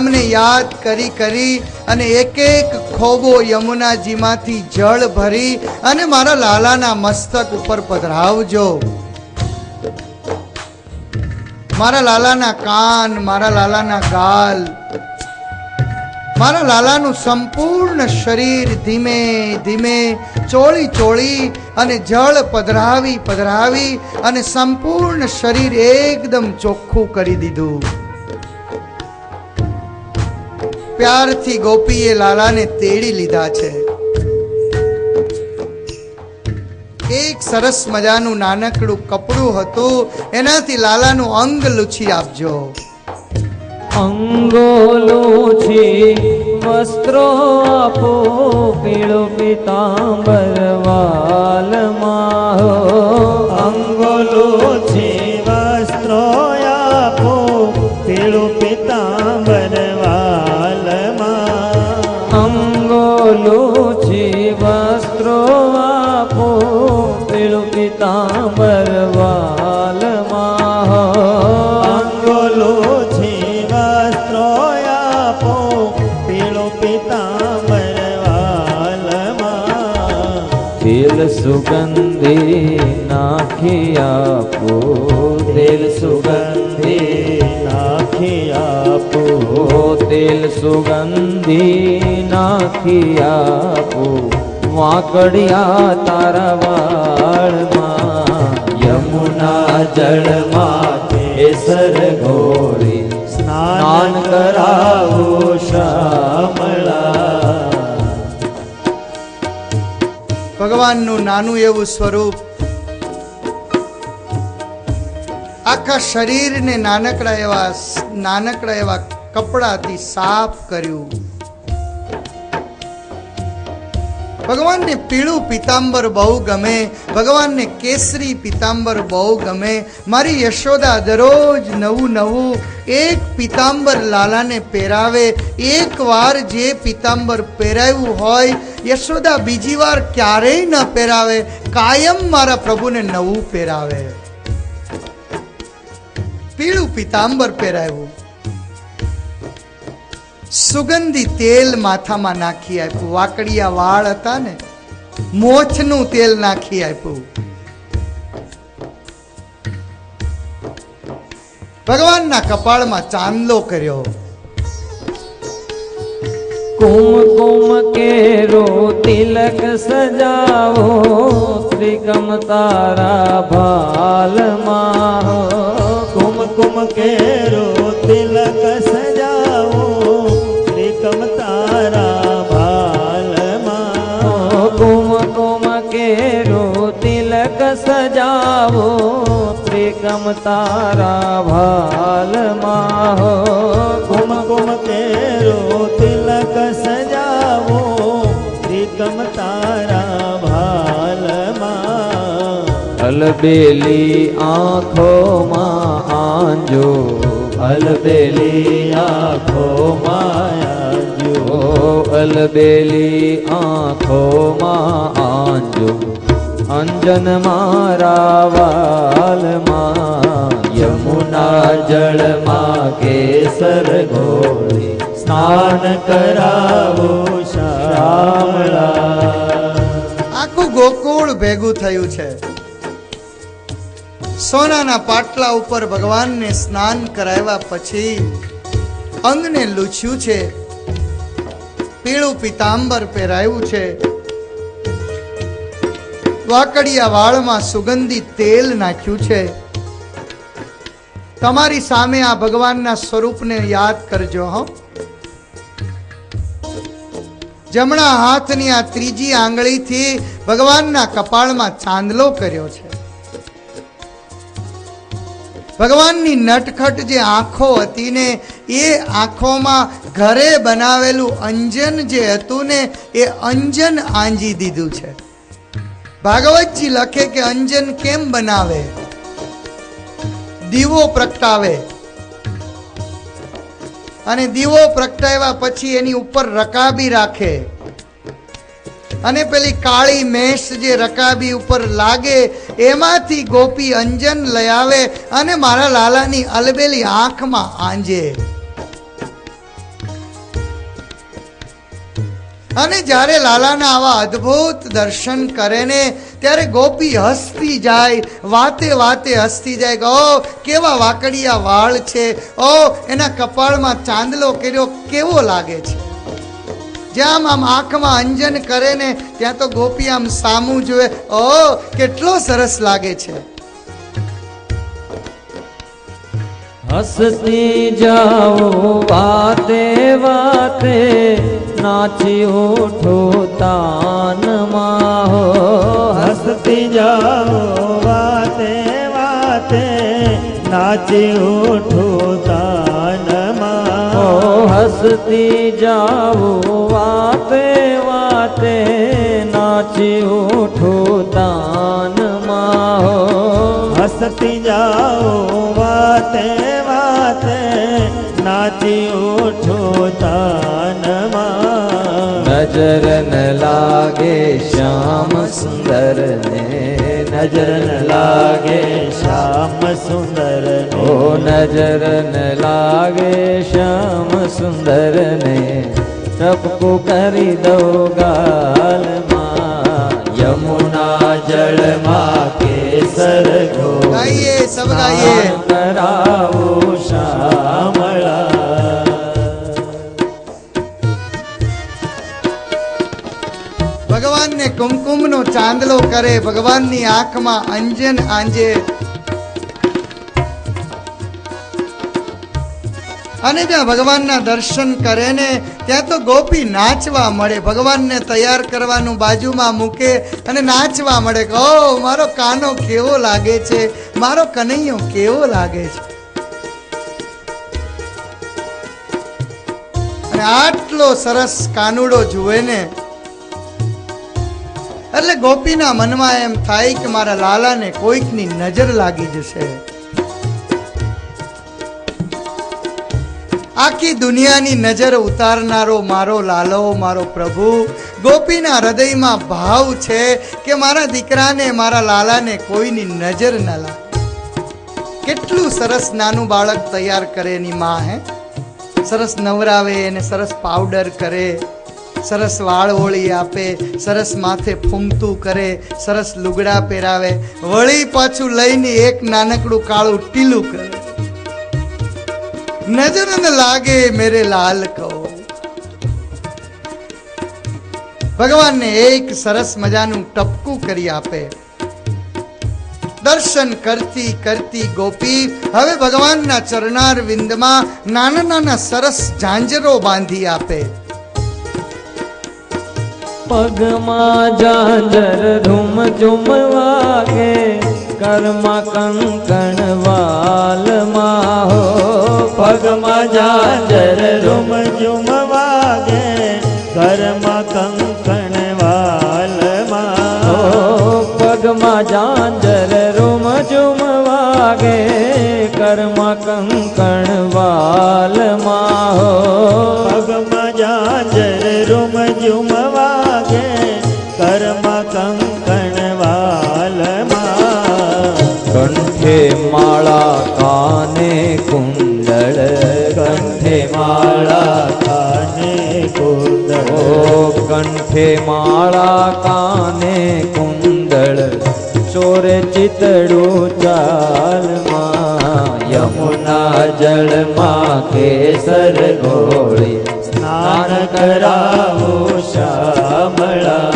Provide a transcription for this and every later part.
અમને યાદ કરી કરી અને એક એક ખોબો યમુનાજીમાંથી જળ ભરી અને મારા લાલાના મસ્તક ઉપર પધરાવજો. મારા લાલાના કાન, મારા લાલાના ગાલ, મારા લાલાનું સંપૂર્ણ શરીર ધીમે ધીમે ચોળી ચોળી અને જળ પધરાવી પધરાવી અને સંપૂર્ણ શરીર એકદમ ચોખ્ખું કરી દીધું. પ્યારથી ગોપીએ લાલાને તેડી લીધા છે. એક સરસ મજાનું નાનકડું કપડું હતું, એનાથી લાલાનું અંગ લૂછી આપજો. અંગો લૂછી વસ્ત્રો આપો, પીળો પીતાંબર વાલમાં. અંગો લૂછી વસ્ત્રો આપો, પીળો પીતાંબર વાલમાં. અંગો લૂછી વસ્ત્રો આપો, પીળો પીતાંબર વાલમાં. અંગો લૂછી વસ્ત્રો આપો, પીળો પીતાંબર વાલમાં. તેલ સુગંધી નાખી આપો, તેલ સુગંધી નાખી આપો, તેલ સુગંધી નાખી આપો. વાંકડિયા તારા વાળમાં, યમુના જળમાં કેસર ઘોળી સ્નાન કરાવો શ્યામળા. ભગવાનનું નાનું એવું સ્વરૂપ આખા શરીરને નાનકડા એવા કપડાથી સાફ કર્યું. ભગવાનને પીળું પીતાંબર બહુ ગમે, ભગવાનને કેસરી પીતાંબર બહુ ગમે. મારી યશોદા દરરોજ નવું નવું એક પીતાંબર લાલાને પહેરાવે. એક વાર જે પીતાંબર પહેરાવ્યું હોય યશોદા બીજી વાર ક્યારેય ન પહેરાવે, કાયમ મારા પ્રભુને નવું પહેરાવે. પીળું પીતાંબર પહેરાવ્યું, સુગંધી તેલ માથામાં નાખી આપ્યું. વાકડિયા વાળ હતા ને, મોછનું તેલ નાખી આપ્યું. ભગવાનના કપાળમાં ચાંદલો કર્યો. કુમકુમ કેરો તિલક સજાવો, ત્રિકમ તારા ભાલમાં. કુમકુમ કેરો તિલક સજાવો, ત્રિકમ તારા ભાલમાં. કુમકુમ કેરો તિલક સજાવો, ત્રિકમ તારા ભાલમાં. કુમકુમ કેરો તિલક સજાવો, ત્રિકમ તારા ભાલમાં. અલબેલી આંખોમાં આંજો, અલબેલી આંખોમાં આંજો, અલબેલી આંખોમાં આંજો. અંજન મારા વાલમાં, યમુના જળમાં કેસર ઘોળી સ્નાન કરાવો શ્યામળા. આખું ગોકુળ ભેગું થયું છે. સોનાના પાટલા ઉપર ભગવાનને સ્નાન કરાવ્યા પછી અંગને લૂછ્યું છે, પીળું પીતાંબર પહેરાયું છે, વાકડિયા વાળમાં સુગંધી તેલ નાખ્યું છે. તમારી સામે આ ભગવાનના સ્વરૂપને યાદ કરજો. હો, જમણા હાથની આ ત્રીજી આંગળીથી ભગવાનના કપાળમાં ચાંદલો કર્યો છે. ભગવાનની નટખટ જે આંખો હતી ને, એ આંખોમાં ઘરે બનાવેલું અંજન જે હતું ને, એ અંજન આંજી દીધું છે. ભાગવતજી લખે કે અંજન કેમ બનાવે? દીવો પ્રગટાવે અને દીવો પ્રગટાવ્યા પછી એની ઉપર રકાબી રાખે અને પેલી કાળી મેષ જે રકાબી ઉપર લાગે એમાંથી ગોપી અંજન લઈ આવે અને મારા લાલાની અલબેલી આંખમાં આંજે. અને જ્યારે લાલાના આવા અદ્ભુત દર્શન કરે ને ત્યારે ગોપી હસતી જાય, વાતે વાતે હસતી જાય કે ઓ કેવા વાકડિયા વાળ છે, ઓ એના કપાળમાં ચાંદલો કર્યો કેવો લાગે છે. જ્યાં આમ આંખમાં અંજન કરે ને ત્યાં તો ગોપી આમ સામું જોવે, ઓ કેટલો સરસ લાગે છે. હસતી જાઓ વાતે વાતે, નાચી ઉઠો તાનમાં હો. હસતી જાઓ વાતે વાતે, નાચી ઉઠો તાનમાં હો. હસતી જાઓ વાતે વાતે, નાચી ઉઠો તાનમાં હો. હસતી જાઓ વાતે વાતે, નાચી ઉઠો તાનમાં. નજર ન લાગે શ્યામ સુંદર ને, નજર ન લાગે શ્યામ સુંદર ઓ નજર ન લાગે શ્યામ સુંદર ને, ટપકું કરી દો ગાલમાં. યમુના જળમાં કેસર ગાઈએ સબ ગાઈએ. કરાવો શામળા. ભગવાનને કુમકુમનો ચાંદલો કરે, ભગવાનની આંખમાં અંજન આંજે. અને જ્યાં ભગવાનના દર્શન કરે ને ત્યાં તો ગોપી નાચવા મળે. ભગવાનને તૈયાર કરવાનું બાજુમાં મૂકે અને નાચવા મળે કે ઓ મારો કાનો કેવો લાગે છે, મારો કનૈયો કેવો લાગે છે. અને આટલો સરસ કાનુડો જુએ ને એટલે ગોપીના મનમાં એમ થાય કે મારા લાલાને કોઈકની નજર લાગી જશે. આખી દુનિયાની નજર ઉતારનારો મારો લાલો, મારો પ્રભુ. ગોપીના હૃદયમાં ભાવ છે કે મારા દીકરાને, મારા લાલાને કોઈની નજર ન લાગે. કેટલું સરસ નાનું બાળક તૈયાર કરે એની માં, હે સરસ નવરાવે એને, સરસ પાવડર કરે, સરસ વાળ ઓળી આપે, સરસ માથે ફૂમતું કરે, સરસ લુગડા પહેરાવે, વળી પાછું લઈને એક નાનકડું કાળું ટીલું કરે. નજર ન લાગે મેરે લાલ કહો. ભગવાનને એક સરસ મજાનું ટપકું કરી આપે. દર્શન કરતી કરતી ગોપી હવે ભગવાનના ચરણાર વિંદમાં નાના નાના સરસ ઝાંઝરો બાંધી આપે. પગમાં ઝાંઝર ધૂમ ઝૂમ વાગે, કર્મા કંકણ વાલમાં હો. પગમાં ઝાંઝર રૂમ ઝુમ વાગે, ઘરમાં કંકણ વાલમાં હો. પગમાં ઝાંઝર રૂમ ઝૂમ વાગે, કર્મા કંકણ વાલમાં હો. પગમાં ઝાંઝર રૂમ ઝુમ વાગે, ઘરમાં કંકણ વાલમાં. કંઠે માળા કાને કુંડળ, કંઠે માળા કાને કુંડળ, ઓ કંઠે માળા કાને કુંડળ, ચોરે ચિતડું ચાલમાં. યમુના જળમાં કેસર ઘોળી, સ્નાન કરાવો શામળા.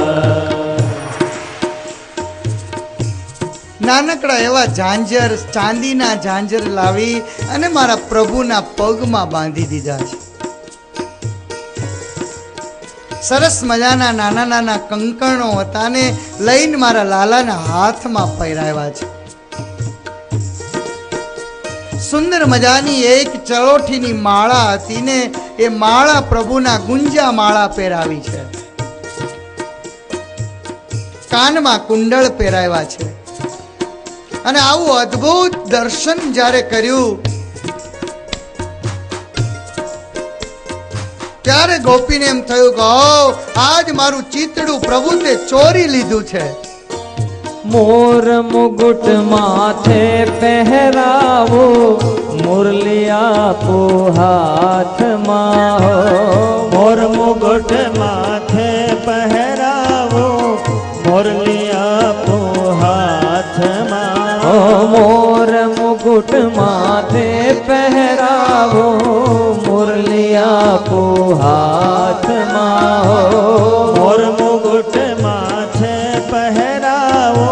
નાનકડા એવા ઝાંઝર, ચાંદીના ઝાંઝર લાવી અને મારા પ્રભુના પગમાં બાંધી દીધા છે. સરસ મજાના નાના નાના કંકણો હતા ને લઈને મારા લાલાના હાથમાં પહેરાવ્યા છે. સુંદર મજાની એક ચરોઠીની માળા હતી ને એ માળા પ્રભુના ગુંજા માળા પહેરાવી છે. કાનમાં કુંડળ પહેરાવ્યા છે. અને આવું અદ્ભુત દર્શન જ્યારે કર્યું ત્યારે ગોપીને એમ થયું કે આજ મારું ચિતડું પ્રભુ તે ચોરી લીધું છે. મોર મુગુટ માથે પહેરાવો, મુરલી આપો હાથમાં હો. મોર મુગુટ માથે મુગુટ માથે પહેરાવો મુરલી આપો હાથમાં હો મોર મુગુટ માથે પહેરાવો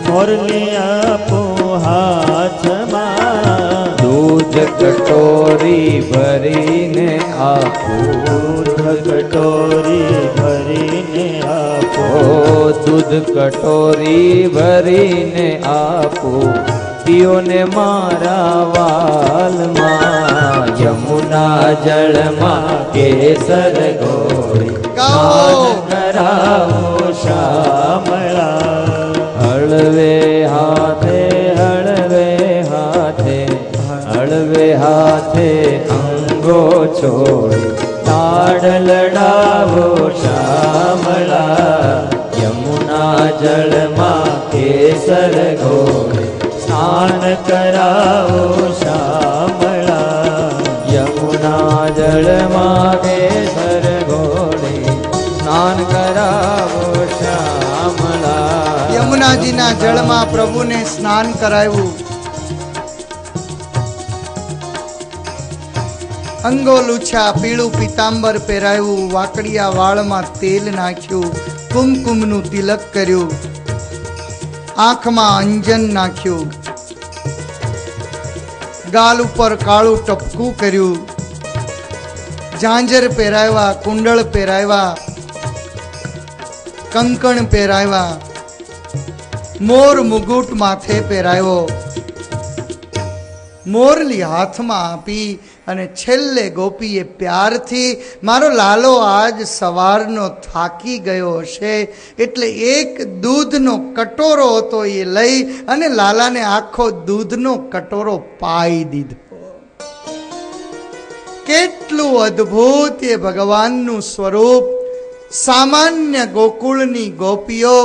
મુરલી આપો હાથમાં દૂધ કટોરી ભરીને આપો દૂધ કટોરી ભરીને આપો દૂધ કટોરી ભરીને આપો પીઓને મારા વાલમાં યમુના જળમાં કેસર ગોળી ગાઓ. કરાવો શામળા હળવે હાથે હળવે હાથે હળવે હાથે અંગો છોડી તાડ લડાવો શામળા યમુના જળમાં કેસર ગોળી સ્નાન કરાવો શામળા યમુના જળમાં કેસર ગોળી સ્નાન કરાવો શામળા યમુનાજીના જળમાં પ્રભુને સ્નાન કરાવ્યું. અંગો લૂછા, પીળું પીતાંબર પહેરાયું, વાકડિયા વાળમાં તેલ નાખ્યું, કુમકુમનું તિલક કર્યું, આંખમાં અંજન નાખ્યું, ગાલ ઉપર કાળું ટપકું કર્યું, ઝાંઝર પહેરાવ્યા, કુંડળ પહેરાવ્યા, કંકણ પહેરાવ્યા, મોર મુગુટ માથે પહેરાવ્યો, મોરલી હાથમાં આપી અને છેલ્લે ગોપીએ પ્યારથી મારો લાલો આજ સવારનો થાકી ગયો હશે એટલે એક દૂધનો કટોરો હતો એ લઈ અને લાલાને આખો દૂધનો કટોરો પાઈ દીધો. કેટલું અદ્ભુત એ ભગવાનનું સ્વરૂપ. સામાન્ય ગોકુળની ગોપીઓ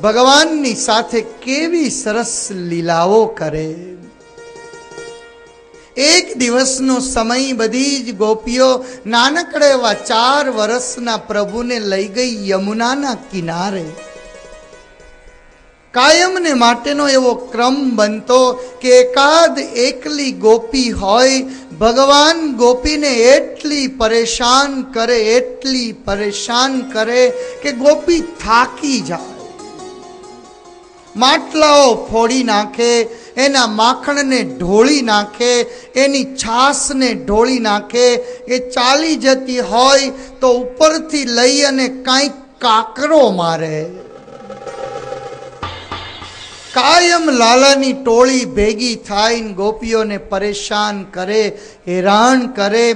ભગવાનની સાથે કેવી સરસ લીલાઓ કરે. એક દિવસનો સમય બધી જ ગોપીઓ નાનકડા એવા 4 વર્ષના પ્રભુને લઈ ગઈ યમુનાના કિનારે. કાયમને માટેનો એવો ક્રમ બનતો કે એકાદ એકલી ગોપી હોય, ભગવાન ગોપીને એટલી પરેશાન કરે કે ગોપી થાકી જાય. માટલાઓ ફોડી નાખે, એના માખણને ઢોળી નાખે, એની છાશને ઢોળી નાખે. એ ચાલી જતી હોય તો ઉપરથી લઈ અને કાંઈક કાકરો મારે. કાયમ લાલાની ટોળી ભેગી થઈને ગોપીઓને પરેશાન કરે, હેરાન કરે.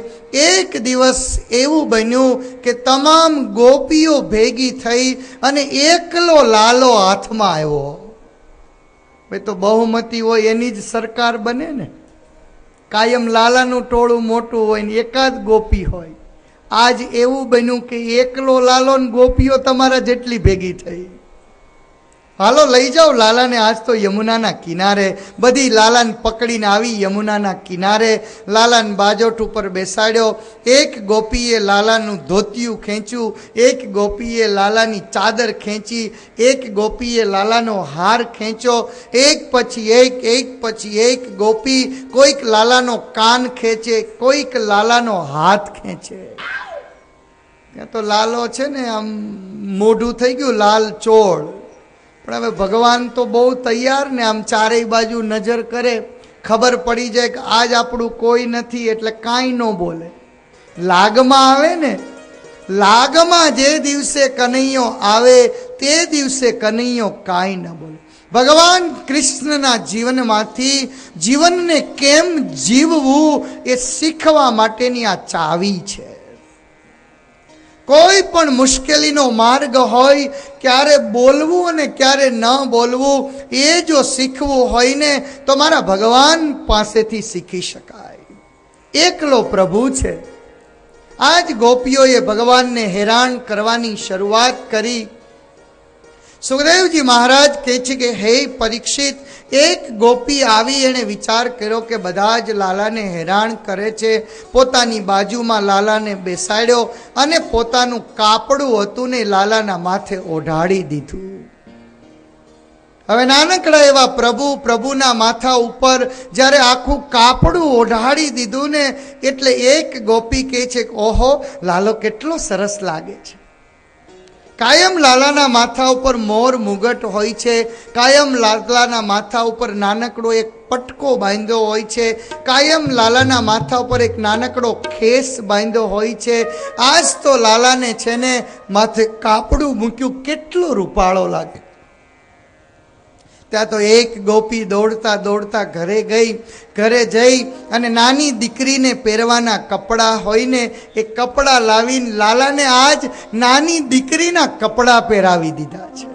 એક દિવસ એવું બન્યું કે તમામ ગોપીઓ ભેગી થઈ અને એકલો લાલો હાથમાં આવ્યો. ભાઈ તો બહુમતી હોય એની જ સરકાર બને ને. કાયમ લાલાનું ટોળું મોટું હોય ને એકાદ ગોપી હોય. આજ એવું બન્યું કે એકલો લાલો ને ગોપીઓ તમારા જેટલી ભેગી થઈ. હાલો લઈ જાઓ લાલાને આજ તો યમુનાના કિનારે. બધી લાલાને પકડીને આવી યમુનાના કિનારે. લાલાને બાજોટ ઉપર બેસાડ્યો. એક ગોપીએ લાલાનું ધોતિયું ખેંચ્યું, એક ગોપીએ લાલાની ચાદર ખેંચી, એક ગોપીએ લાલાનો હાર ખેંચ્યો. એક પછી એક ગોપી કોઈક લાલાનો કાન ખેંચે, કોઈક લાલાનો હાથ ખેંચે. ત્યાં તો લાલો છે ને આમ મોઢું થઈ ગયું લાલ ચોળ. પણ હવે ભગવાન તો બહુ તૈયાર ને આમ ચારેય બાજુ નજર કરે, ખબર પડી જાય કે આજ આપણું કોઈ નથી એટલે કાંઈ ન બોલે. લાગમાં આવે ને, લાગમાં જે દિવસે કનૈયો આવે તે દિવસે કનૈયો કાંઈ ન બોલે. ભગવાન કૃષ્ણના જીવનમાંથી જીવનને કેમ જીવવું એ શીખવા માટેની આ ચાવી છે. કોઈ પણ મુશ્કેલીનો માર્ગ હોય, ક્યારે બોલવું અને ક્યારે ન બોલવું એ જો શીખવું હોય ને તો મારા ભગવાન પાસેથી શીખી શકાય. એકલો પ્રભુ છે. આજ ગોપીઓએ ભગવાનને હેરાન કરવાની શરૂઆત કરી. સુખદેવજી મહારાજ કહે છે કે હે પરીક્ષિત, એક ગોપી આવી એણે વિચાર કર્યો કે બધા જ લાલાને હેરાન કરે છે. પોતાની બાજુમાં લાલાને બેસાડ્યો અને પોતાનું કાપડું હતું ને લાલાના માથે ઓઢાડી દીધું. હવે નાનકડા એવા પ્રભુના માથા ઉપર જ્યારે આખું કાપડું ઓઢાડી દીધું ને એટલે એક ગોપી કહે છે કે ઓહો, લાલો કેટલો સરસ લાગે છે. કાયમ લાલાના માથા ઉપર મોર મુગટ હોય છે, કાયમ લાલાના માથા ઉપર નાનકડો એક પટકો બાંધ્યો હોય છે, કાયમ લાલાના માથા ઉપર એક નાનકડો ખેસ બાંધ્યો હોય છે. આજ તો લાલાને છે ને માથે કાપડું મૂક્યું, કેટલો રૂપાળો લાગે. ત્યાં તો એક ગોપી દોડતા દોડતા ઘરે જઈ અને નાની દીકરીને પહેરવાના કપડાં હોય ને એ કપડાં લાવીને લાલાને આજ નાની દીકરીના કપડાં પહેરાવી દીધા છે.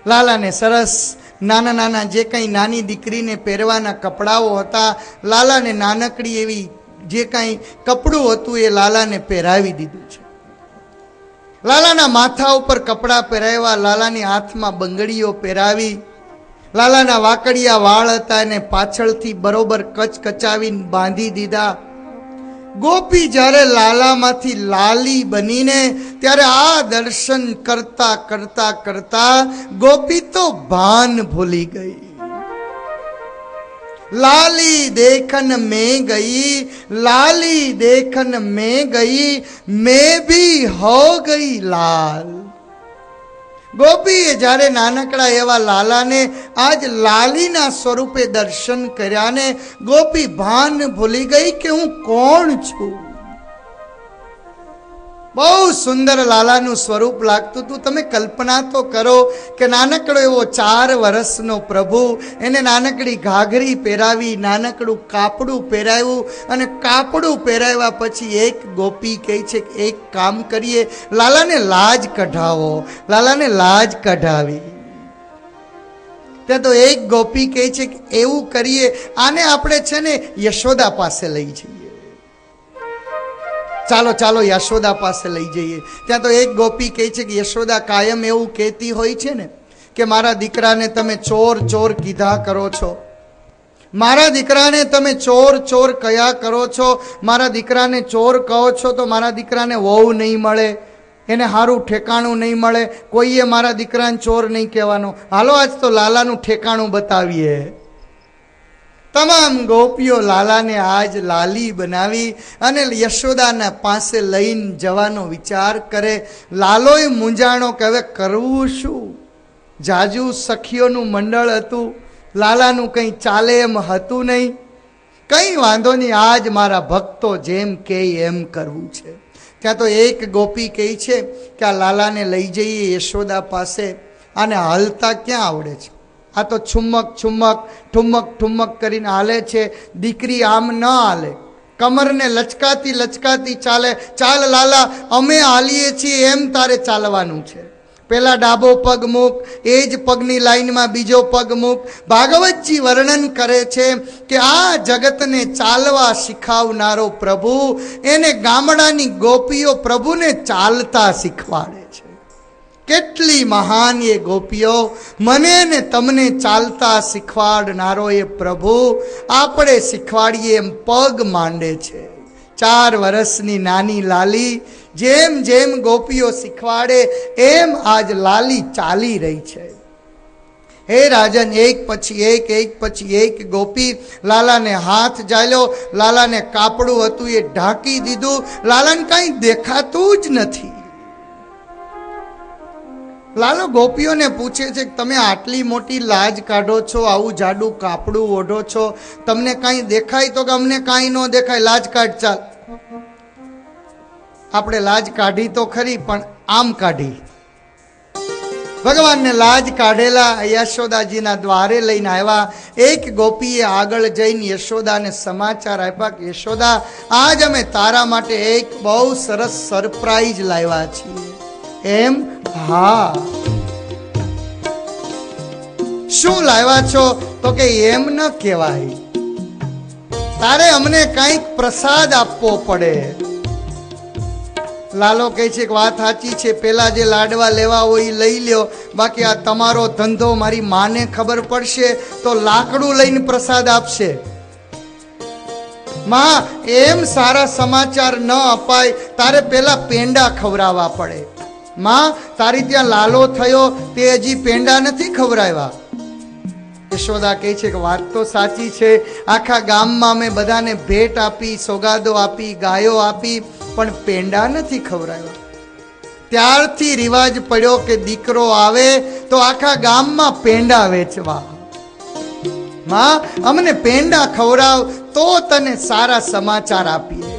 લાલાને સરસ નાના નાના જે કંઈ નાની દીકરીને પહેરવાના કપડાઓ હતા, લાલાને નાનકડી એવી જે કંઈ કપડું હતું એ લાલાને પહેરાવી દીધું છે. લાલાના માથા ઉપર કપડાં પહેરાવ્યા, લાલાની હાથમાં બંગડીઓ પહેરાવી, લાલાના વાકડિયા વાળ હતા એને પાછળથી બરોબર કચકચાવીને બાંધી દીધા. ગોપી જ્યારે લાલામાંથી લાલી બનીને ત્યારે આ દર્શન કરતા કરતા કરતા ગોપી તો ભાન ભૂલી ગઈ. लाली देखन में गई, लाली देखन में गई, मैं भी हो गई लाल. ગોપીએ જ્યારે નાનકડા એવા લાલાને આજ લાલીના સ્વરૂપે દર્શન કર્યા ને ગોપી ભાન ભૂલી ગઈ કે હું કોણ છું. બહુ સુંદર લાલાનું સ્વરૂપ લાગતું હતું. તમે કલ્પના તો કરો કે નાનકડો એવો 4 વર્ષનો પ્રભુ, એને નાનકડી ઘાઘરી પહેરાવી, નાનકડું કાપડું પહેરાવ્યું અને કાપડું પહેરાવ્યા પછી એક ગોપી કહે છે કે એક કામ કરીએ, લાલાને લાજ કઢાવો. લાલાને લાજ કઢાવી. ત્યાં તો એક ગોપી કહે છે કે એવું કરીએ, આને આપણે છે ને યશોદા પાસે લઈ જઈએ. ચાલો ચાલો યશોદા પાસે લઈ જઈએ. ત્યાં તો એક ગોપી કહે છે કે યશોદા કાયમ એવું કહેતી હોય છે ને કે મારા દીકરાને તમે ચોર ચોર કીધા કરો છો, મારા દીકરાને તમે ચોર ચોર કયા કરો છો, મારા દીકરાને ચોર કહો છો તો મારા દીકરાને વહુ નહીં મળે, એને સારું ઠેકાણું નહીં મળે, કોઈએ મારા દીકરાને ચોર નહીં કહેવાનો. હાલો આજ તો લાલાનું ઠેકાણું બતાવીએ. તમામ ગોપીઓ લાલાને આજ લાલી બનાવી અને યશોદાના પાસે લઈને જવાનો વિચાર કરે. લાલોય મૂંઝાણો કે હવે કરવું શું. જાજુ સખીઓનું મંડળ હતું, લાલાનું કંઈ ચાલે એમ હતું નહીં. કંઈ વાંધો નહીં, આજ મારા ભક્તો જેમ કહે એમ કરવું છે. ત્યાં તો એક ગોપી કહે છે કે આ લાલાને લઈ જઈએ યશોદા પાસે. આને હાલતા ક્યાં આવડે છે, આ તો છુમક છુમક ઠુમક ઠુમક કરીને હાલે છે. દીકરી આમ ન હાલે, કમરને લચકાતી લચકાતી ચાલે. ચાલ લાલા, અમે હાલીએ છીએ એમ તારે ચાલવાનું છે. પેલા ડાબો પગ મૂક, એ જ પગની લાઈનમાં બીજો પગ મૂક. ભાગવતજી વર્ણન કરે છે કે આ જગતને ચાલવા શીખવનારો પ્રભુ, એને ગામડાની ગોપીઓ પ્રભુને ચાલતા શીખવાડે છે. કેટલી મહાન એ ગોપીઓ, મને ને તમને ચાલતા શીખવાડનારો એ પ્રભુ આપણે શીખવાડીએ એમ પગ માંડે છે. 4 વર્ષની નાની લાલી જેમ જેમ ગોપીઓ શીખવાડે એમ આજ લાલી ચાલી રહી છે. હે રાજન, એક પછી એક ગોપી લાલાને હાથ ઝાલ્યો. લાલાને કાપડું હતું એ ઢાંકી દીધું. લાલાને કાંઈ દેખાતું જ નથી. લાલો ગોપીઓને પૂછે છે કે તમે આટલી મોટી લાજ કાઢો છો, આવું જાડું કાપડું ઓઢો છો, તમને કાંઈ દેખાય? તો કે અમને કાંઈ ન દેખાય, લાજ કાઢ ચાલ. આપણે લાજ કાઢી તો ખરી, પણ આમ કાઢી. ભગવાનને લાજ કાઢેલા યશોદાજીના દ્વારે લઈને આવ્યા. એક ગોપીએ આગળ જઈને યશોદાને સમાચાર આપ્યા કે યશોદા, આજ અમે તારા માટે એક બહુ સરસ સરપ્રાઈઝ લાવ્યા છીએ. એમ? હા. શું લાવ્યા છો? તો કે એમ ન કહેવાય, તારે અમને કંઈક પ્રસાદ આપવો પડે. લાલો કહે છે કે વાત સાચી છે, પેલા જે લાડવા લેવા હોય એ લઈ લ્યો, બાકી આ તમારો ધંધો મારી માને ખબર પડશે તો લાકડું લઈને પ્રસાદ આપશે. માં, એમ સારા સમાચાર ન અપાય, તારે પેલા પેંડા ખવડાવવા પડે. માં તારી ત્યાં લાલો થયો તે હજી પેંડા નથી ખવડાવ્યા. યશોદા કહે છે કે વાત તો સાચી છે, આખા ગામમાં મેં બધાને ભેટ આપી, સોગાદો આપી, ગાયો આપી, પણ પેંડા નથી ખવડાવ્યા. ત્યારથી રિવાજ પડ્યો કે દીકરો આવે તો આખા ગામમાં પેંડા વેચવા. માં અમને પેંડા ખવડાવ તો તને સારા સમાચાર આપીએ.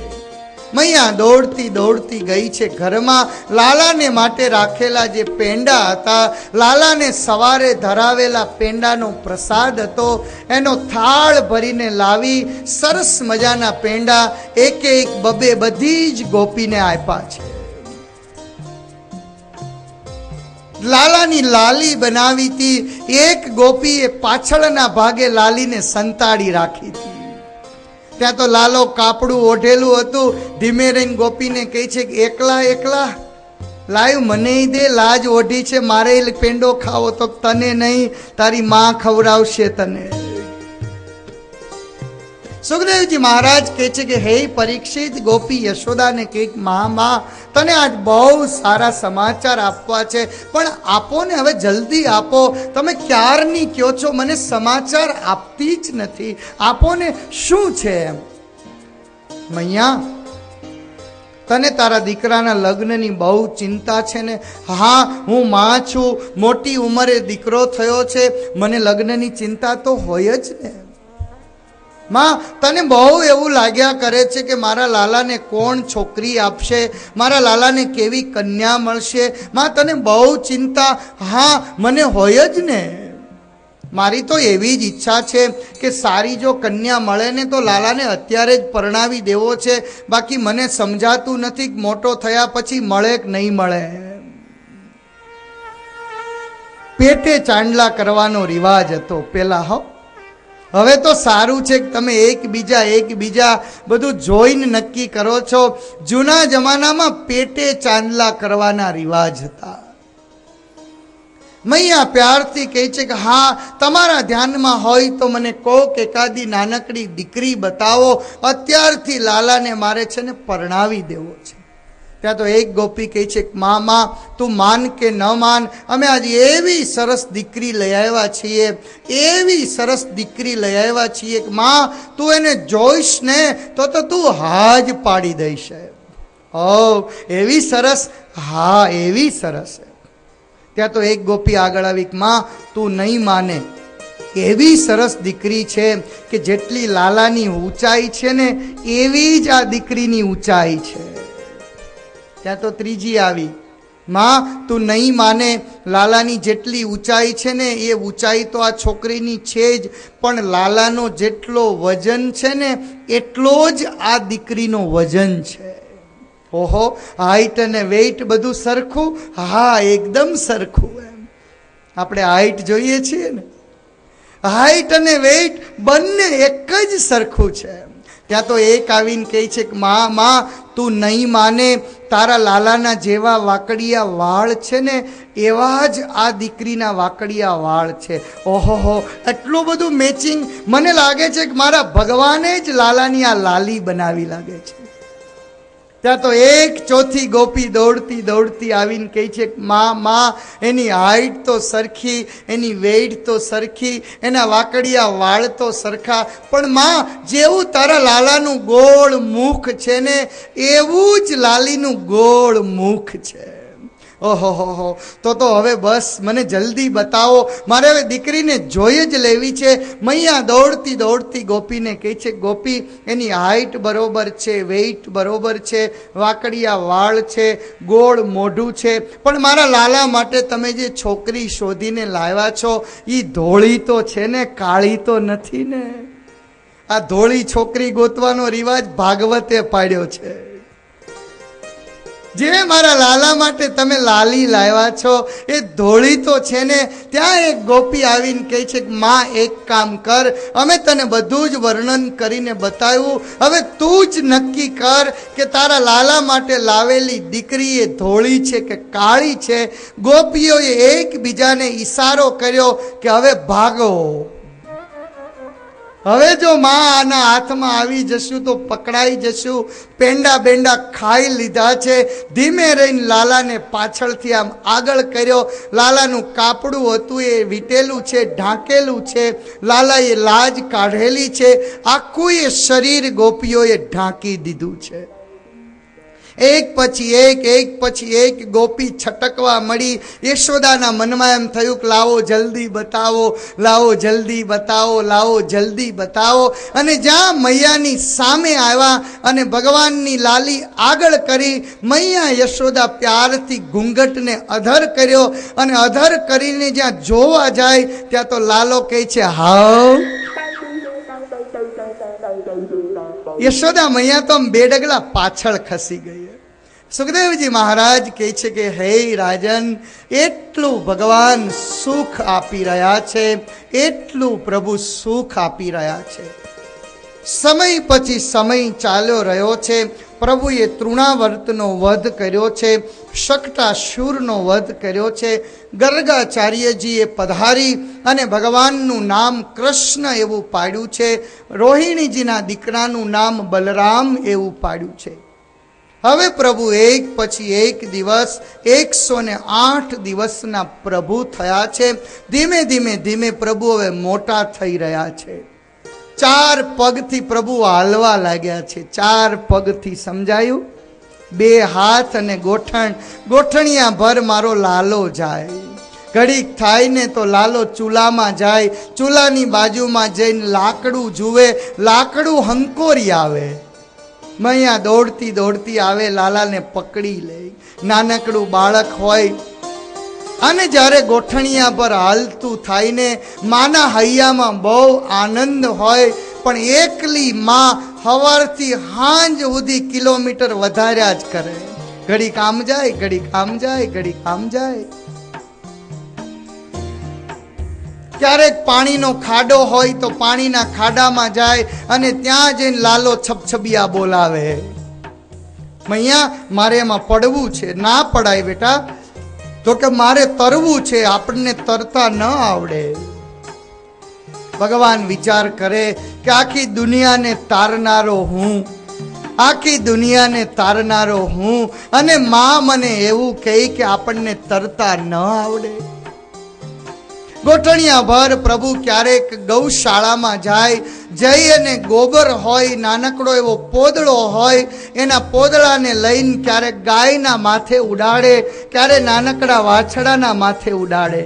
મૈયા દોડતી દોડતી ગઈ છે ઘરમાં. લાલાને માટે રાખેલા જે પેંડા હતા, લાલાને સવારે ધરાવેલા પેંડાનો પ્રસાદ હતો, એનો થાળ ભરીને લાવી સરસ મજાના પેંડા એક એક બબે બધી જ ગોપીને આપ્યા છે. લાલાની લાલી બનાવી હતી. એક ગોપીએ પાછળના ભાગે લાલીને સંતાડી રાખી હતી. ત્યાં તો લાલો કાપડું ઓઢેલું હતું. ધીમે રહીને ગોપીને કહે છે કે એકલા એકલા લાવ મને દે, લાજ ઓઢી છે, મારે પેંડો ખાવો. તો તને નહીં, તારી માં ખવડાવશે તને. સુખદેવજી મહારાજ કહે છે કે હે પરીક્ષિત, ગોપી યશોદાને કહે માં તને આજ બહુ સારા સમાચાર આપવા છે, પણ આપો ને, હવે જલ્દી આપો. તમે ક્યારની કહો છો, મને સમાચાર આપતી જ નથી. આપો ને, શું છે એમ? મૈયા તને તારા દીકરાના લગ્નની બહુ ચિંતા છે ને? હા, હું માં છું, મોટી ઉંમરે દીકરો થયો છે, મને લગ્નની ચિંતા તો હોય જ ને. માં તને બહુ એવું લાગ્યા કરે છે કે મારા લાલાને કોણ છોકરી આપશે, મારા લાલાને કેવી કન્યા મળશે. માં તને બહુ ચિંતા. હા, મને હોય જ ને. મારી તો એવી જ ઈચ્છા છે કે સારી જો કન્યા મળે ને તો લાલાને અત્યારે જ પરણાવી દેવો છે. બાકી મને સમજાતું નથી મોટો થયા પછી મળે કે નહીં મળે. પેટે ચાંદલા કરવાનો રિવાજ હતો પેલા. હવે તો સારું છે કે તમે એકબીજા બધું જોઈને નક્કી કરો છો. જૂના જમાનામાં પેટે ચાંદલા કરવાના રિવાજ હતા. મૈયા પ્યારથી કહે છે કે હા, તમારા ધ્યાનમાં હોય તો મને કોક એકાદી નાનકડી દીકરી બતાવો. અત્યારથી લાલાને મારે છે ને પરણાવી દેવો છે. ત્યાં તો એક ગોપી કહે છે માં તું માન કે ન માન, અમે આજે એવી સરસ દીકરી લઈ આવ્યા છીએ, એવી સરસ દીકરી લઈ આવ્યા છીએ કે માં તું એને જોઈશ ને તો તું હા જ પાડી દઈશ. ઓ એવી સરસ. હા, એવી સરસ. ત્યાં તો એક ગોપી આગળ આવી, માં તું નહીં માને, એવી સરસ દીકરી છે કે જેટલી લાલાની ઊંચાઈ છે ને એવી જ આ દીકરીની ઊંચાઈ છે. ત્યાં તો ત્રીજી આવી, માં તું નહીં માને, લાલાની જેટલી ઊંચાઈ છે ને એ ઊંચાઈ તો આ છોકરીની છે જ, પણ લાલાનો જેટલો વજન છે ને એટલો જ આ દીકરીનો વજન છે. ઓહો, હાઈટ અને વેઇટ બધું સરખું? હા, એકદમ સરખું. એમ આપણે હાઈટ જોઈએ છીએ ને, હાઈટ અને વેઇટ બંને એક જ સરખું છે. ત્યાં તો એક આવીને કહે છે કે માં તું નહીં માને, તારા લાલાના જેવા વાકડિયા વાળ છે ને એવા જ આ દીકરીના વાકડિયા વાળ છે. ઓહો, એટલું બધું મેચિંગ. મને લાગે છે કે મારા ભગવાને જ લાલાની આ લાલી બનાવી લાગે છે. ત્યાં તો એક ચોથી ગોપી દોડતી દોડતી આવીને કહે છે માં એની હાઈટ તો સરખી, એની વેઇટ તો સરખી, એના વાકડિયા વાળ તો સરખા, પણ માં જેવું તારા લાલાનું ગોળ મુખ છે ને એવું જ લાલીનું ગોળ મુખ છે. ઓહો, તો હવે બસ મને જલ્દી બતાવો, મારે હવે દીકરીને જોઈ જ લેવી છે. મૈયા દોડતી દોડતી ગોપીને કહે છે ગોપી એની હાઈટ બરોબર છે, વેઇટ બરોબર છે, વાકડિયા વાળ છે, ગોળ મોઢું છે, પણ મારા લાલા માટે તમે જે છોકરી શોધીને લાવ્યા છો એ ધોળી તો છે ને, કાળી તો નથી ને? આ ધોળી છોકરી ગોતવાનો રિવાજ ભાગવતે પાડ્યો છે. જે મારા લાલા માટે તમે લાલી લાવ્યા છો એ ધોળી તો છે ને? ત્યાં એક ગોપી આવીને કહે છે કે માં એક કામ કર, અમે તને બધું જ વર્ણન કરીને બતાવ્યું, હવે તું જ નક્કી કર કે તારા લાલા માટે લાવેલી દીકરી એ ધોળી છે કે કાળી છે. ગોપીઓએ એકબીજાને ઈશારો કર્યો કે હવે ભાગો, હવે જો માં આના હાથમાં આવી જશું તો પકડાઈ જશું. પેંડા બેંડા ખાઈ લીધા છે. ધીમે રહીને લાલાને પાછળથી આમ આગળ કર્યો. લાલાનું કાપડું હતું એ વીટેલું છે, ઢાંકેલું છે. લાલાએ લાજ કાઢેલી છે. આખું એ શરીર ગોપીઓએ ઢાંકી દીધું છે. એક પછી એક ગોપી છટકવા મળી. યશોદાના મનમાં એમ થયું કે લાવો જલ્દી બતાવો, લાવો જલ્દી બતાવો, લાવો જલ્દી બતાવો. અને જ્યાં મૈયાની સામે આવ્યા અને ભગવાનની લાલી આગળ કરી, મૈયા યશોદા પ્યારથી ઘૂંઘટને અધર કર્યો અને અધર કરીને જ્યાં જોવા જાય ત્યાં તો લાલો કહે છે હાવ. યશોદા મૈયા તો આમ બે ડગલા પાછળ ખસી ગઈ. સુખદેવજી મહારાજ કહે છે કે હે રાજન, એટલું ભગવાન સુખ આપી રહ્યા છે, એટલું પ્રભુ સુખ આપી રહ્યા છે. સમય પછી સમય ચાલ્યો રહ્યો છે. પ્રભુએ તૃણાવર્તનો વધ કર્યો છે, શકટાસુરનો વધ કર્યો છે. ગર્ગાચાર્યજીએ પધારી અને ભગવાનનું નામ કૃષ્ણ એવું પાડ્યું છે. રોહિણીજીના દીકરાનું નામ બલરામ એવું પાડ્યું છે. હવે પ્રભુ એક પછી એક દિવસ 108 દિવસના પ્રભુ થયા છે. ધીમે ધીમે ધીમે પ્રભુ હવે મોટા થઈ રહ્યા છે. 4 પગથી પ્રભુ હાલવા લાગ્યા છે. 4 પગથી સમજાયું? 2 હાથ અને ગોઠણિયા ભર મારો લાલો જાય. ઘડીક થાય ને તો લાલો ચૂલામાં જાય. ચૂલાની બાજુમાં જઈને લાકડું જુએ, લાકડું હંકોરી આવે. મૈયા દોડતી દોડતી આવે, લાલાને પકડી લે. નાનકડું બાળક હોય અને જ્યારે ગોઠણિયા પર હાલતું થાય ને, માના હૈયામાં બહુ આનંદ હોય. પણ એકલી માં સવારથી સાંજ સુધી કિલોમીટર વધાર્યા જ કરે. ઘડીક આમ જાય, ઘડીક આમ જાય, ઘડીક આમ જાય. ક્યારેક પાણીનો ખાડો હોય તો પાણીના ખાડામાં જાય અને ત્યાં જઈને લાલો છબછબિયા બોલાવે, મૈયા મારે એમાં પડવું છે. ના પડાય બેટા. તો કે મારે તરવું છે, આપણને તરતા ન આવડે. ભગવાન વિચાર કરે કે આખી દુનિયાને તારનારો હું, આખી દુનિયાને તારનારો હું, અને માં મને એવું કહે કે આપણને તરતા ન આવડે. ગોઠણિયા ભર પ્રભુ ક્યારેક ગૌશાળામાં જાય. જઈ અને ગોબર હોય, નાનકડો એવો પોદળો હોય, એના પોદળાને લઈને ક્યારેક ગાયના માથે ઉડાડે, ક્યારે નાનકડા વાછડાના માથે ઉડાડે.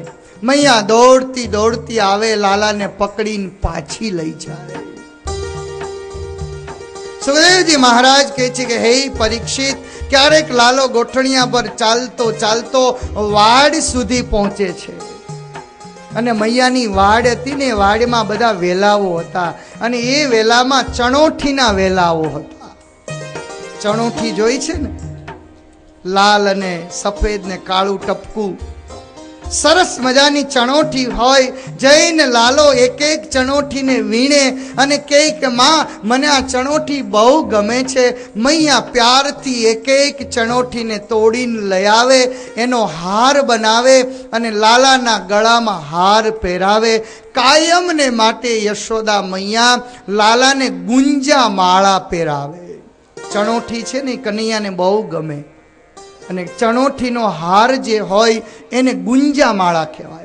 મૈયા દોડતી દોડતી આવે, લાલાને પકડીને પાછી લઈ જાય. સુખદેવજી મહારાજ કહે છે કે હે પરીક્ષિત, ક્યારેક લાલો ગોઠણિયા પર ચાલતો ચાલતો વાડ સુધી પહોંચે છે. અને મૈયાની વાડ હતી ને, વાડમાં બધા વેલાઓ હતા અને એ વેલામાં ચણોઠીના વેલાઓ હતા. ચણોઠી જોઈ છે ને, લાલ અને સફેદ ને કાળું ટપકું, સરસ મજાની ચણોઠી હોય. જઈને લાલો એક એક ચણોઠીને વીણે અને કહે કે માં મને આ ચણોઠી બહુ ગમે છે. મૈયા પ્યારથી એક એક ચણોઠીને તોડીને લઈ આવે, એનો હાર બનાવે અને લાલાના ગળામાં હાર પહેરાવે. કાયમને માટે યશોદા મૈયા લાલાને ગુંજા માળા પહેરાવે. ચણોઠી છે ને કનૈયાને બહુ ગમે અને ચણોઠીનો હાર જે હોય એને ગુંજા માળા કહેવાય.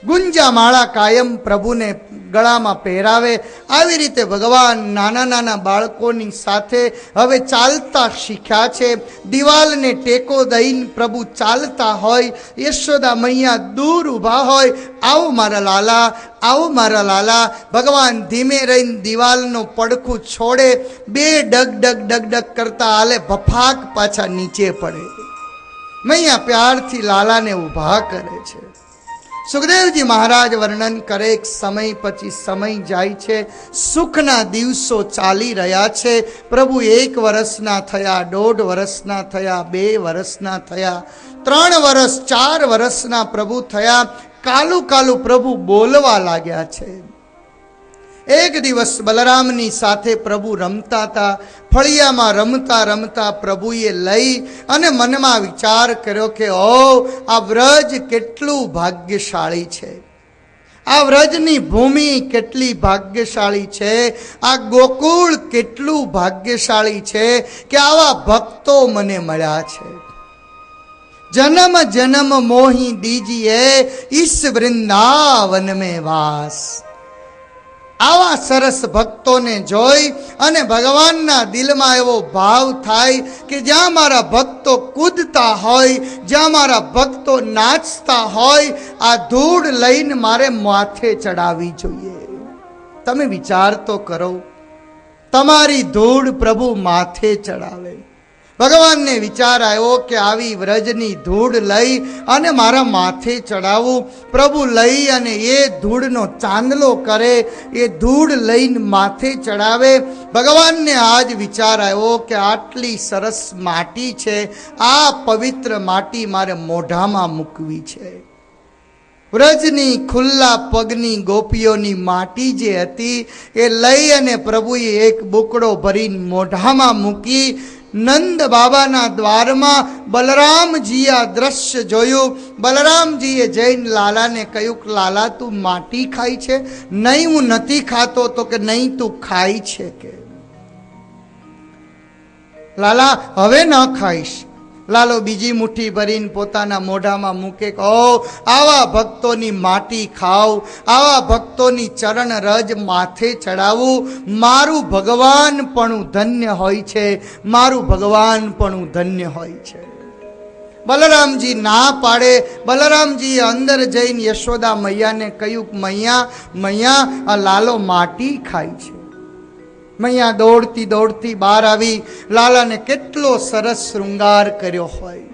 ગુંજા માળા કાયમ પ્રભુને ગળામાં પહેરાવે. આવી રીતે ભગવાન નાના નાના બાળકોની સાથે હવે ચાલતા શીખ્યા છે. દિવાલને ટેકો દઈને પ્રભુ ચાલતા હોય. યશોદા મૈયા દૂર ઊભા હોય, આવો મારા લાલા, આવો મારા લાલા. ભગવાન ધીમે રહીને દિવાલનો પડખું છોડે, 2 ડગ ડગ ડગ ડગ કરતા હાલે, ભફાક પાછા નીચે પડે. મૈયા પ્યારથી લાલાને ઊભા કરે છે. સુખદેવજી મહારાજ વર્ણન કરે, એક સમય પછી સમય જાય છે. સુખના દિવસો ચાલી રહ્યા છે. પ્રભુ 1 વર્ષના થયા, 1.5 વર્ષના થયા, 2 વર્ષના થયા, 3 વર્ષ, 4 વર્ષના પ્રભુ થયા. કાલું કાલું પ્રભુ બોલવા લાગ્યા છે. એક દિવસ બલરામની સાથે પ્રભુ રમતા હતા. ફળિયામાં રમતા રમતા પ્રભુએ લઈ અને મનમાં વિચાર કર્યો કે ઓ આ વ્રજ કેટલું ભાગ્યશાળી છે. આ વ્રજની ભૂમિ કેટલી ભાગ્યશાળી છે, આ ગોકુળ કેટલું ભાગ્યશાળી છે કે આવા ભક્તો મને મળ્યા છે. જન્મ જન્મ મોહી દીજીએ ઈસ વૃંદાવન મેં વાસ. આવા સરસ ભક્તોને જોઈ અને ભગવાનના દિલમાં એવો ભાવ થાય કે જ્યાં મારા ભક્તો કૂદતા હોય, જ્યાં મારા ભક્તો નાચતા હોય, આ ધૂળ લઈને મારે માથે ચડાવવી જોઈએ. તમે વિચાર તો કરો, તમારી ધૂળ પ્રભુ માથે ચડાવે. ભગવાનને વિચાર આવ્યો કે આવી વ્રજની ધૂળ લઈ અને મારા માથે ચડાવું. પ્રભુ લઈ અને એ ધૂળનો ચાંદલો કરે, એ ધૂળ લઈને માથે ચડાવે. ભગવાનને આજ વિચાર આવ્યો કે આટલી સરસ માટી છે, આ પવિત્ર માટી મારે મોઢામાં મૂકવી છે. વ્રજની ખુલ્લા પગની ગોપીઓની માટી જે હતી એ લઈ અને પ્રભુએ એક બુકડો ભરીને મોઢામાં મૂકી. નંદ બાબાના દ્વારમાં બલરામજીએ આ દ્રશ્ય જોયું. બલરામજીએ જઈને લાલાને કહ્યું કે લાલા તું માટી ખાય છે? નહીં, હું નથી ખાતો. તો કે નહીં, તું ખાય છે કે? લાલા હવે ન ખાઈશ. લાલો બીજી મુઠ્ઠી ભરીને પોતાના મોઢામાં મૂકે. ઓ આવા ભક્તોની માટી ખાવ, આવા ભક્તોની ચરણ રજ માથે ચડાવું. મારું ભગવાન પણ ધન્ય હોય છે, મારું ભગવાન પણ ધન્ય હોય છે. બલરામજી ના પાડે. બલરામજીએ અંદર જઈને યશોદા મૈયાને કહ્યું, મૈયા મૈયા આ લાલો માટી ખાય છે. મૈયા દોડતી દોડતી બહાર આવી. લાલાને કેટલો સરસ શૃંગાર કર્યો હોય,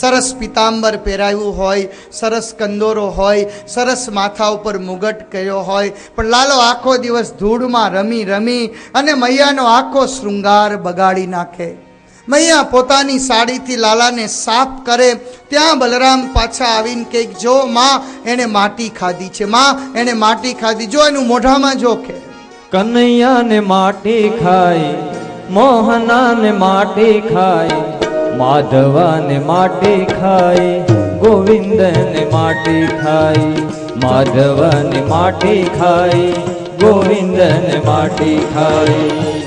સરસ પિતાંબર પહેરાવ્યું હોય, સરસ કંદોરો હોય, સરસ માથા ઉપર મુગટ કર્યો હોય, પણ લાલો આખો દિવસ ધૂળમાં રમી રમી અને મૈયાનો આખો શૃંગાર બગાડી નાખે. મૈયા પોતાની સાડીથી લાલાને સાફ કરે. ત્યાં બલરામ પાછા આવીને કહે, જો માં એને માટી ખાધી છે, માં એને માટી ખાધી, જો એનું મોઢામાં જો. કે કનૈયા ને માટી ખાય, મોહના ને માટી ખાય, માધવા ને માટી ખાય, ગોવિંદ ને માટી ખાય, માધવા ને માટી ખાય, ગોવિંદ ને માટી ખાય.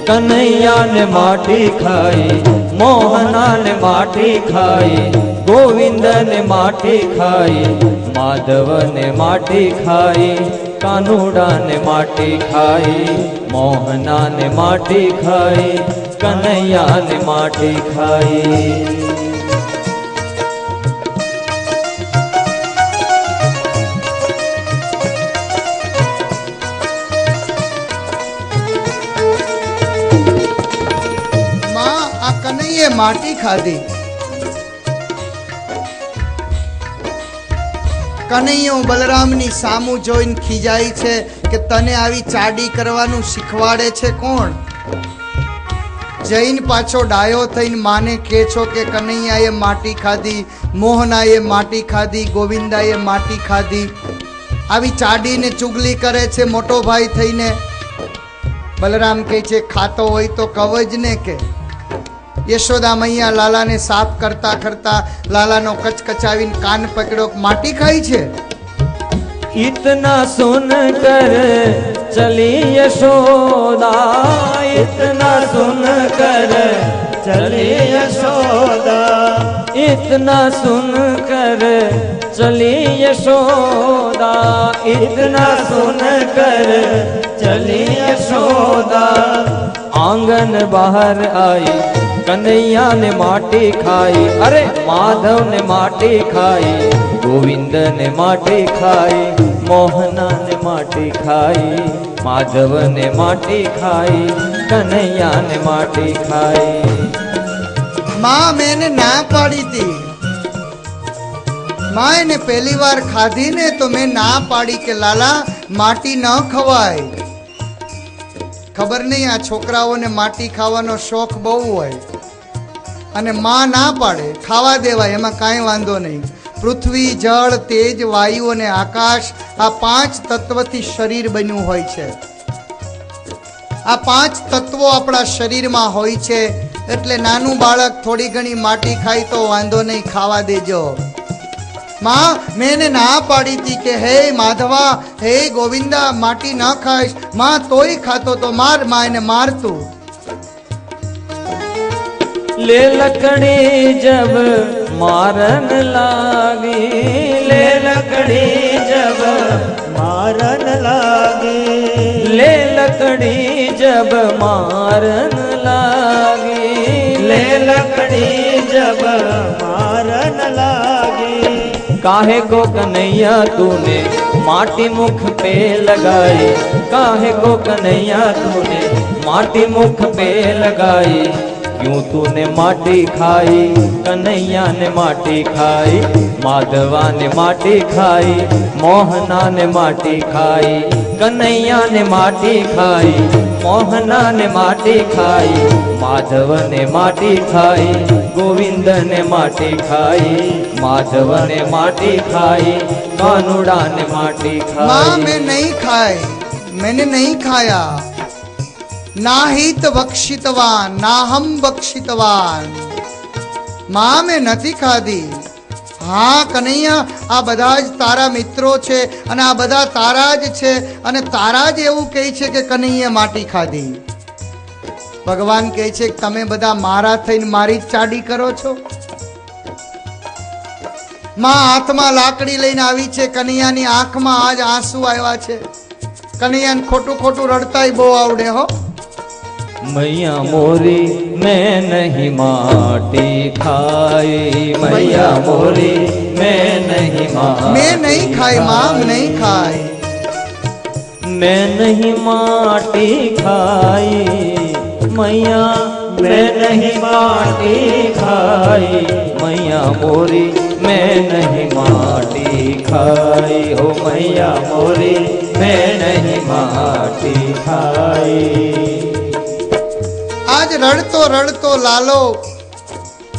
કનૈયા ને માટી ખાય, મોહના ને માટી ખાય, ગોવિંદ ને માટી ખાય, માધવ ને માટી ખાય, કાનુડા ને માટી ખાય, મોહના ને માટી ખાય, કનૈયા ને માટી ખાય. કનૈયે માટી ખાધી. કનૈયો બલરામની સામું જોઈને ખીજાય છે કે તને આવી ચાડી કરવાનું શીખવાડે છે કોણ? જૈન પાછો ડાયો થઈને માને કહે છો કે કનૈયાએ માટી ખાધી, મોહનાએ માટી ખાધી, ગોવિંદાએ માટી ખાધી. આવી ચાડીને ચુગલી કરે છે મોટો ભાઈ થઈને. બલરામ કહે છે ખાતો હોય તો કવજ ને કે. યશોદા મૈયા લાલાને સાફ કરતા કરતા લાલાનો કચકચાવીને કાન પકડ્યો, માટી ખાઈ છે? इतना सुन कर चली यशोदा, इतना सुन कर चली यशोदा, इतना सुन कर चली यशोदा, इतना सुन कर चली यशोदा। आंगन बाहर आई कन्हैया ने माटी खाई, अरे माधव ने माटी खाई, गोविंद ने माटी खाई, मोहना ने माटी खाई, माधव ने माटी खाई, कन्हैया ने माटी खाई। माँ मैंने ना पाड़ी थी, माँ ने पहली बार खाधी ने तो मैं ना पाड़ी के लाला माटी न खवाय। खबर नहीं आ छोकराओने माटी खावानो शौक बहु होय अने माँ ना पाड़े खावा देवाय, एमां कांई वांधो नहीं। पृथ्वी जल तेज वायु अने आकाश आ पांच तत्वथी शरीर बन्युं होय छे। आ पांच तत्वो आपणा शरीरमां होय छे एटले नानुं बाळक थोड़ी घणी माटी खाय तो वांधो नहीं, खावा देजो। माँ मैंने ना पाड़ी थी कि हे माधवा हे गोविंदा माटी ना खाइस, माँ तोय खातो तो मार, माँ ने मार तू। ले लकड़ी जब मारन लागी, ले लकड़ी जब मारन लागे, ले लकड़ी जब मारन लागी, ले लकड़ी जब मारन लागे। काहे को कन्हैया तूने माटी मुख पे लगाई, काहे को कन्हैया तूने माटी मुख पे लगाई, क्यों तूने माटी खाई, कन्हैया ने माटी खाई, माधवा ने माटी खाई, मोहना ने माटी खाई, कन्हैया ने माटी खाई, मोहना ने माटी खाई, माधव ने माटी खाई, गोविंद ने माटी खाई, माधव ने माटी खाई, कानुड़ा ने माटी माँ खाई। मैं नहीं खाए, मैंने नहीं खाया, ना ही तो बक्षितवान ना हम बक्षितवान। माँ मैं નથી ખાધી। હા કનૈયા આ બધા જ તારા મિત્રો છે અને આ બધા તારા જ છે અને તારા જ એવું કહે છે કે કનૈયા માટી ખાધી। ભગવાન કહે છે કે તમે બધા મારા થઈને મારી જ ચાડી કરો છો। માં હાથમાં લાકડી લઈને આવી છે, કનૈયાની આંખમાં આજ આંસુ આવ્યા છે। કનૈયાને ખોટું ખોટું રડતાય બહુ આવડે હો। मैया मोरी मैं नहीं माटी खाई, मैया मोरी मैं नहीं माटी, मैं नहीं खाई माँ नहीं खाई, मैं नहीं माटी खाई, मैया मैं नहीं माटी खाई, मैया मोरी मैं नहीं माटी खाई, हो मैया मोरी मैं नहीं माटी खाई। आज रड़तो रड़तो लालो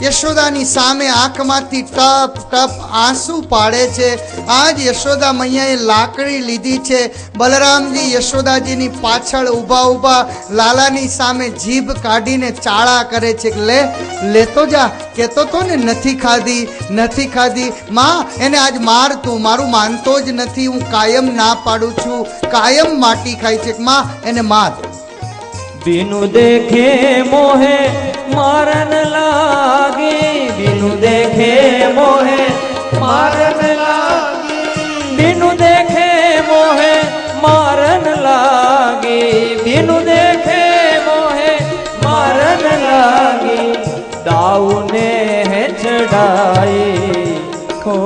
यशोदानी सामे आंखमांथी टप टप आंसू पाड़े छे। आज यशोदा मैयाए लाकड़ी लीधी छे। बलरामजी यशोदाजीनी पाछळ ऊभा ऊभा लालानी सामे जीभ काढीने चाळा करे छे के ले लेतो जा, केतो तो ने नथी खाधी नथी खाधी। मां एने आज मार तू, मारू मानतो ज नथी, हूँ कायम ना पाडू छू, कायम माटी खाई छे। मां एने मार। बिनु देखे मोहे मारन लागी, बिनु देखे मोहे मारन लागी, बिनु देखे मोहे मारन लागी, बिनु देखे मोहे मारन लागी। दाऊ ने है चढ़ाई, हो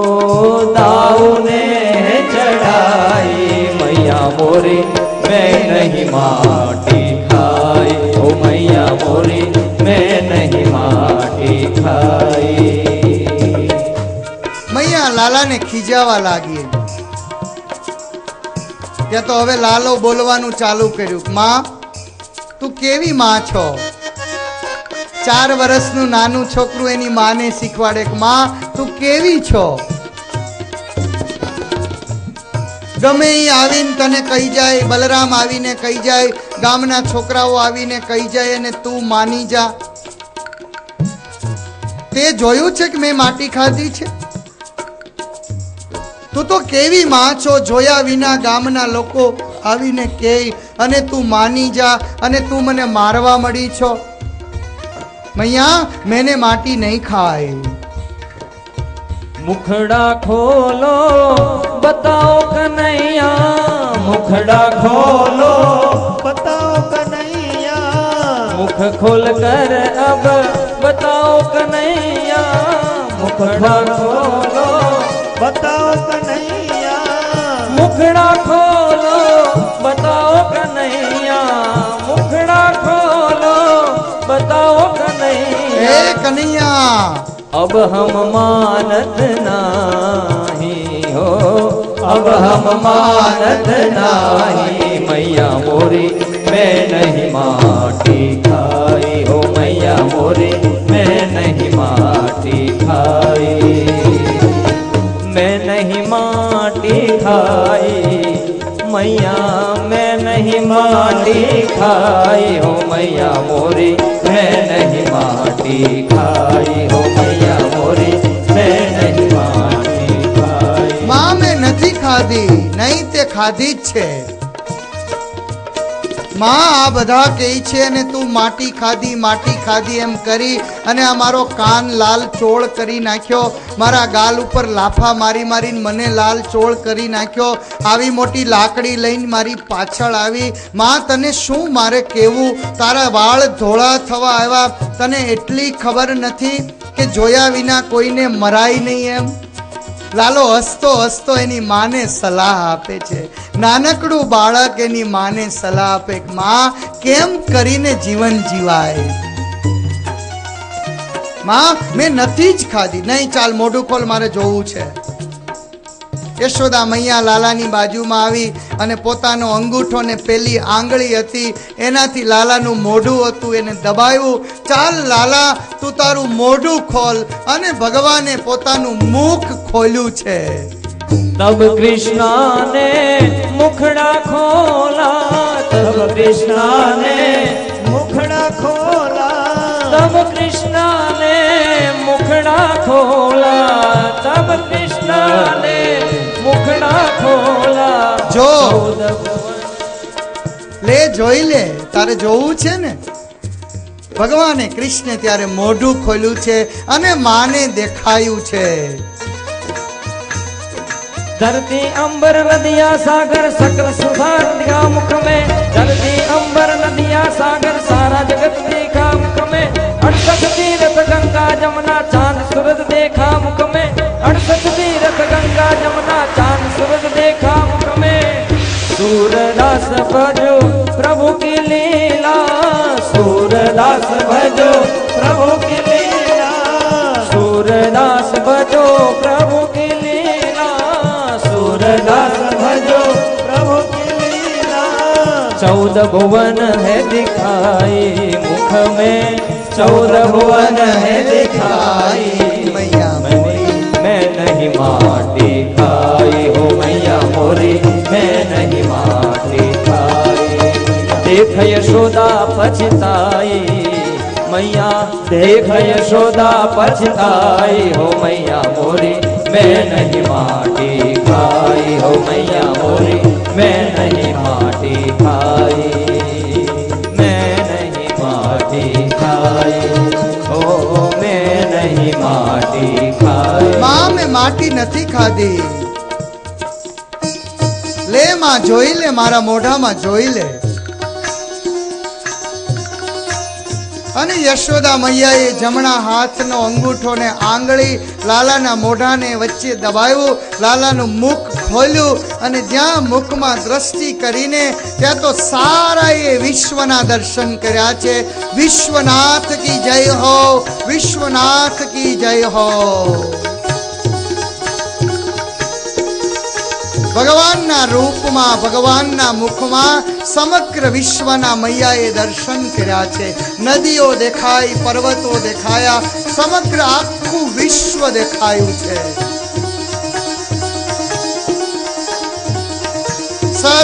दाऊ ने है चढ़ाई, मैया मोरी मैं नहीं माटी खाई, ओ मैया मोरी मैं नहीं माटी खाई। मैया लाला ने खीजावा लागी। त्या तो हवे लालो बोलवानुं चालू कर्युं, मां तू केवी मां छो। 4 वर्षनुं नानुं छोकरुं एनी माने शीखवाड़े के मां तू केवी छो। गमे ई आवीने तने कही जाए, बलराम आवीने कही जाए, गामना छोकराओ आवीने कही जाए ने तू मानी जा। ते जोयुं छे के मैं माटी खाधी छे। तू तो केवी मां छो, जोया विना गामना लोको आवीने कहे अने तू मानी जा अने तू मने मारवा मળી छो। मैया मैंने माटी नहीं खाई। मुखड़ा खोलो बताओ कन्हैया, मुखड़ा खोलो बताओ कन्हैया, मुख खोल कर अब बताओ कन्हैया, मुखड़ा खोलो बताओ कन्हैया, मुखड़ा खोलो बताओ कन्हैया, मुखड़ा खोलो बताओ कन्हैया। ए कन्हैया अब हम मानत नाही हो, अब हम मानत नाही, मैया मोरी मैं नहीं माटी खाई, हो मैया मोरी मैं नहीं माटी खाई, मैं नहीं माटी खाई, मैया मैं नहीं माटी खाई, हो मैया मोरी मैं नहीं माटी खाई, हो मैया मोरी मैं नहीं माटी खाई। ખાધી જ છે. માં આ બધા કહે છે અને તું માટી ખાધી એમ કરી અને આ મારો કાન લાલ ચોળ કરી નાખ્યો, મારા ગાલ ઉપર લાફા મારીને મને લાલ ચોળ કરી નાખ્યો, આવી મોટી લાકડી લઈને મારી પાછળ આવી. માં તને શું મારે કહેવું, તારા વાળ ધોળા થવા આવ્યા, તને એટલી ખબર નથી કે જોયા વિના કોઈને મરાય નહીં એમ. લાલો હસતો હસતો એની માને સલાહ આપે છે. નાનકડું બાળક એની માને સલાહ આપે, માં કેમ કરીને જીવન જીવાય. માં મેં નથી જ ખાધી. નહીં, ચાલ મોઢું ખોલ, મારે જોવું છે. યશોદા મૈયા લાલાની બાજુમાં આવી અને પોતાનો અંગૂઠો ને પેલી આંગળી હતી એનાથી લાલાનું મોઢું હતું એને દબાવ્યું. ચાલ લાલા, તું તારું મોઢું ખોલ. અને ભગવાને પોતાનું મુખ ખોલ્યું છે. तब कृष्णा ने मुखड़ा खोला, तब कृष्णा ने मुखड़ा खोला, तब कृष्णा ने मुखड़ा खोला, तब कृष्णा ने मुखड़ा खोला. જો લે જોઈ લે, તારે જોવું છે ને. ભગવાને કૃષ્ણ ત્યારે મોઢું ખોલ્યું છે અને માને દેખાયું છે. धरती अंबर नदिया सागर सकल सुधार दिया मुख में, धरती अंबर नदिया सागर सारा जगत देखा मुख में. 68 तीर्थ गंगा जमुना चांद सूरज देखा मुख में, 68 तीर्थ गंगा जमुना चांद सूरज देखा मुख में. सूरदास भजो प्रभु की लीला, सूरदास भजो प्रभु की लीला, सूरदास भजो प्रभु की लीला, सूरदास भजो प्रभु की लीला. 14 भुवन है दिखाई मुख में, 14 भुवन है दिखाई मैया मोरी. मैं नहीं माटी खाई हो मैया मोरी, मैं नहीं माटी खाई. देख यशोदा पछताई मैया, देख यशोदा पछताई हो मैया मोरी, मैं नहीं माटी खाई हो मैया मोरी, मैं नहीं माटी खाई, मैं नहीं माटी खाई, ओ मैं नहीं माटी खाई. માં મેં માટી નથી ખાધી. લે માં જોઈ લે, મારા મોઢામાં જોઈ લે. અને યશોદા મૈયાએ જમણા હાથનો અંગૂઠો ને આંગળી લાલાના મોઢાને વચ્ચે દબાવ્યું, લાલાનું મુખ ખોલ્યું અને જ્યાં મુખમાં દ્રષ્ટિ કરીને ત્યાં તો સારાએ વિશ્વના દર્શન કર્યા છે. વિશ્વનાથ કી જય હો, વિશ્વનાથ કી જય હો. ભગવાનના રૂપમાં, ભગવાનના મુખમાં સમગ્ર વિશ્વના મૈયાએ દર્શન કર્યા છે. નદીઓ દેખાઈ, પર્વતો દેખાયા, સમગ્ર આખું વિશ્વ દેખાયું છે.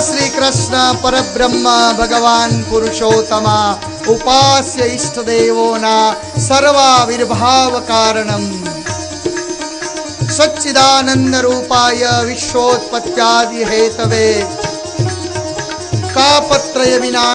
શ્રી કૃષ્ણ પરબ્રહ્મ ભગવાન પુરુષોત્તમા ઉપાસ્ય ઈષ્ટદેવોના સર્વાવિર્ભાવ કારણમ સચ્ચિદાનંદ રૂપાય વિશ્વોત્પત્યાદિ હેતવે તાપત્રય વિના